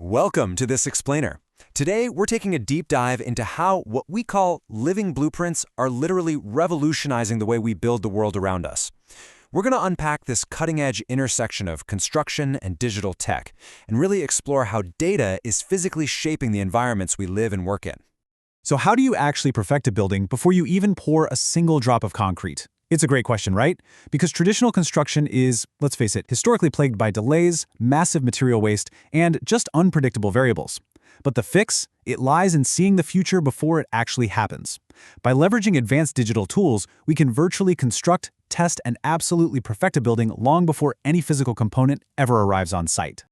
Welcome to this explainer. Today, we're taking a deep dive into how what we call living blueprints are literally revolutionizing the way we build the world around us. We're going to unpack this cutting-edge intersection of construction and digital tech and really explore how data is physically shaping the environments we live and work in. So how do you actually perfect a building before you even pour a single drop of concrete? It's a great question, right? Because traditional construction is, let's face it, historically plagued by delays, massive material waste, and just unpredictable variables. But the fix? It lies in seeing the future before it actually happens. By leveraging advanced digital tools, we can virtually construct, test, and absolutely perfect a building long before any physical component ever arrives on site.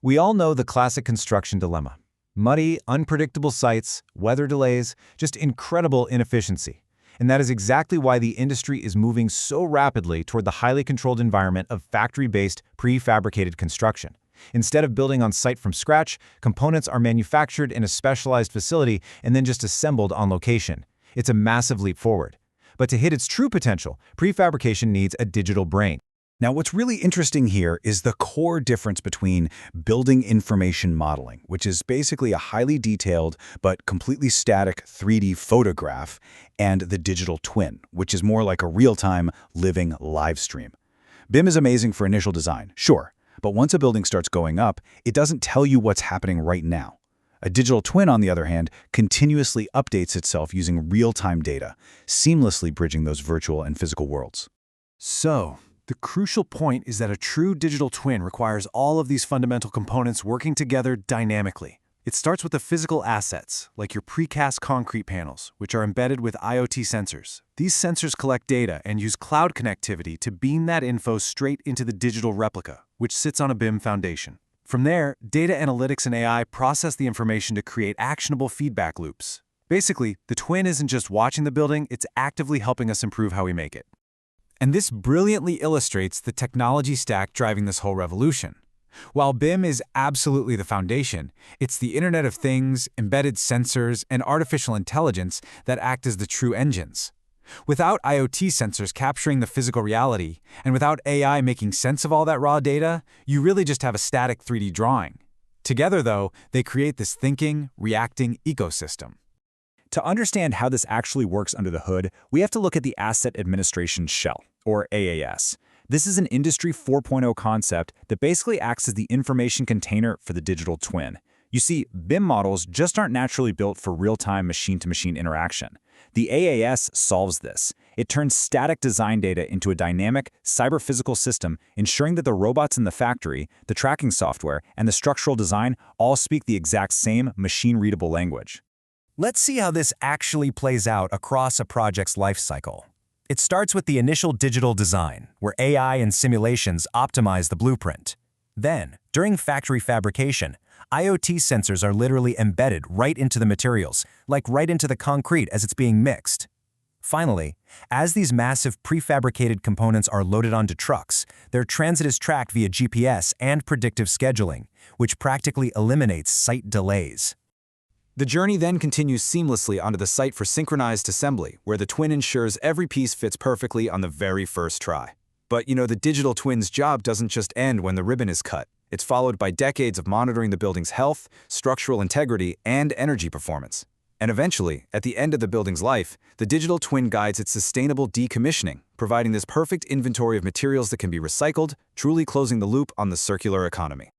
We all know the classic construction dilemma. Muddy, unpredictable sites, weather delays, just incredible inefficiency. And that is exactly why the industry is moving so rapidly toward the highly controlled environment of factory-based, prefabricated construction. Instead of building on site from scratch, components are manufactured in a specialized facility and then just assembled on location. It's a massive leap forward. But to hit its true potential, prefabrication needs a digital brain. Now, what's really interesting here is the core difference between building information modeling, which is basically a highly detailed but completely static 3D photograph, and the digital twin, which is more like a real-time, living live stream. BIM is amazing for initial design, sure, but once a building starts going up, it doesn't tell you what's happening right now. A digital twin, on the other hand, continuously updates itself using real-time data, seamlessly bridging those virtual and physical worlds. So, the crucial point is that a true digital twin requires all of these fundamental components working together dynamically. It starts with the physical assets, like your precast concrete panels, which are embedded with IoT sensors. These sensors collect data and use cloud connectivity to beam that info straight into the digital replica, which sits on a BIM foundation. From there, data analytics and AI process the information to create actionable feedback loops. Basically, the twin isn't just watching the building, it's actively helping us improve how we make it. And this brilliantly illustrates the technology stack driving this whole revolution. While BIM is absolutely the foundation, it's the Internet of Things, embedded sensors, and artificial intelligence that act as the true engines. Without IoT sensors capturing the physical reality, and without AI making sense of all that raw data, you really just have a static 3D drawing. Together, though, they create this thinking, reacting ecosystem. To understand how this actually works under the hood, we have to look at the Asset Administration Shell, or AAS. This is an Industry 4.0 concept that basically acts as the information container for the digital twin. You see, BIM models just aren't naturally built for real-time machine-to-machine interaction. The AAS solves this. It turns static design data into a dynamic, cyber-physical system, ensuring that the robots in the factory, the tracking software, and the structural design all speak the exact same machine-readable language. Let's see how this actually plays out across a project's lifecycle. It starts with the initial digital design, where AI and simulations optimize the blueprint. Then, during factory fabrication, IoT sensors are literally embedded right into the materials, like right into the concrete as it's being mixed. Finally, as these massive prefabricated components are loaded onto trucks, their transit is tracked via GPS and predictive scheduling, which practically eliminates site delays. The journey then continues seamlessly onto the site for synchronized assembly, where the twin ensures every piece fits perfectly on the very first try. But the digital twin's job doesn't just end when the ribbon is cut. It's followed by decades of monitoring the building's health, structural integrity, and energy performance. And eventually, at the end of the building's life, the digital twin guides its sustainable decommissioning, providing this perfect inventory of materials that can be recycled, truly closing the loop on the circular economy.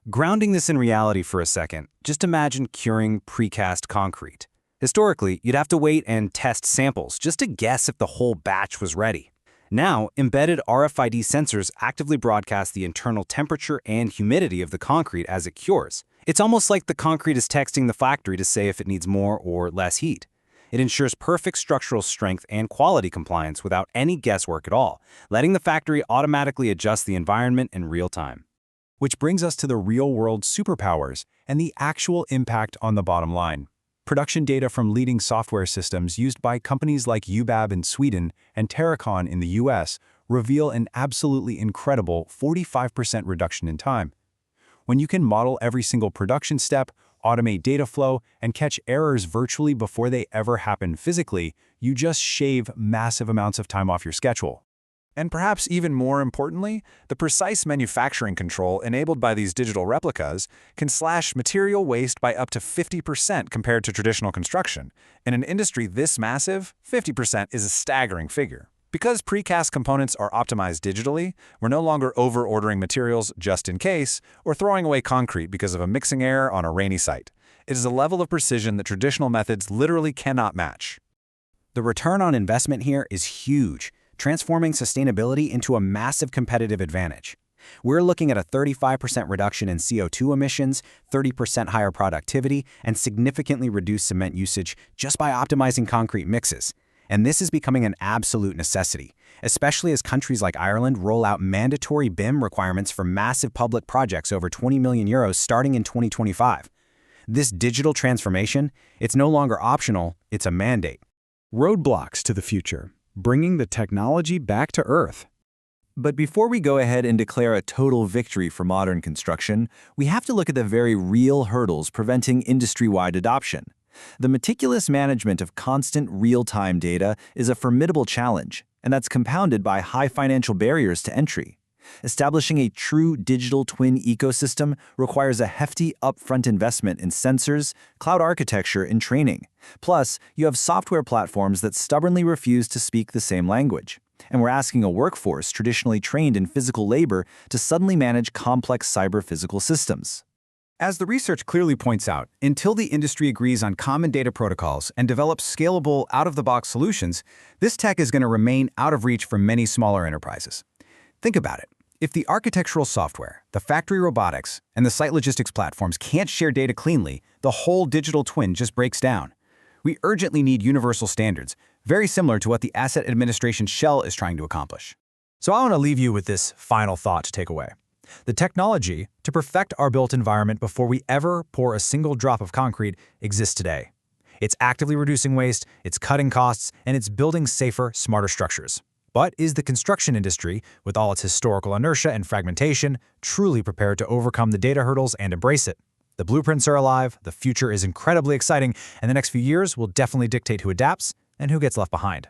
Grounding this in reality for a second, just imagine curing precast concrete. Historically, you'd have to wait and test samples just to guess if the whole batch was ready. Now, embedded RFID sensors actively broadcast the internal temperature and humidity of the concrete as it cures. It's almost like the concrete is texting the factory to say if it needs more or less heat. It ensures perfect structural strength and quality compliance without any guesswork at all, letting the factory automatically adjust the environment in real time. Which brings us to the real-world superpowers and the actual impact on the bottom line. Production data from leading software systems used by companies like UBAB in Sweden and Terracon in the US reveal an absolutely incredible 45% reduction in time. When you can model every single production step, automate data flow, and catch errors virtually before they ever happen physically, you just shave massive amounts of time off your schedule. And perhaps even more importantly, the precise manufacturing control enabled by these digital replicas can slash material waste by up to 50% compared to traditional construction. In an industry this massive, 50% is a staggering figure. Because precast components are optimized digitally, we're no longer over-ordering materials just in case, or throwing away concrete because of a mixing error on a rainy site. It is a level of precision that traditional methods literally cannot match. The return on investment here is huge, transforming sustainability into a massive competitive advantage. We're looking at a 35% reduction in CO2 emissions, 30% higher productivity, and significantly reduced cement usage just by optimizing concrete mixes. And this is becoming an absolute necessity, especially as countries like Ireland roll out mandatory BIM requirements for massive public projects over 20 million euros starting in 2025. This digital transformation, it's no longer optional, it's a mandate. Roadblocks to the future, bringing the technology back to Earth. But before we go ahead and declare a total victory for modern construction, we have to look at the very real hurdles preventing industry-wide adoption. The meticulous management of constant real-time data is a formidable challenge, and that's compounded by high financial barriers to entry. Establishing a true digital twin ecosystem requires a hefty upfront investment in sensors, cloud architecture, and training. Plus, you have software platforms that stubbornly refuse to speak the same language. And we're asking a workforce traditionally trained in physical labor to suddenly manage complex cyber-physical systems. As the research clearly points out, until the industry agrees on common data protocols and develops scalable, out-of-the-box solutions, this tech is going to remain out of reach for many smaller enterprises. Think about it. If the architectural software, the factory robotics, and the site logistics platforms can't share data cleanly, the whole digital twin just breaks down. We urgently need universal standards, very similar to what the asset administration shell is trying to accomplish. So I want to leave you with this final thought to take away. The technology to perfect our built environment before we ever pour a single drop of concrete exists today. It's actively reducing waste, it's cutting costs, and it's building safer, smarter structures. But is the construction industry, with all its historical inertia and fragmentation, truly prepared to overcome the data hurdles and embrace it? The blueprints are alive, the future is incredibly exciting, and the next few years will definitely dictate who adapts and who gets left behind.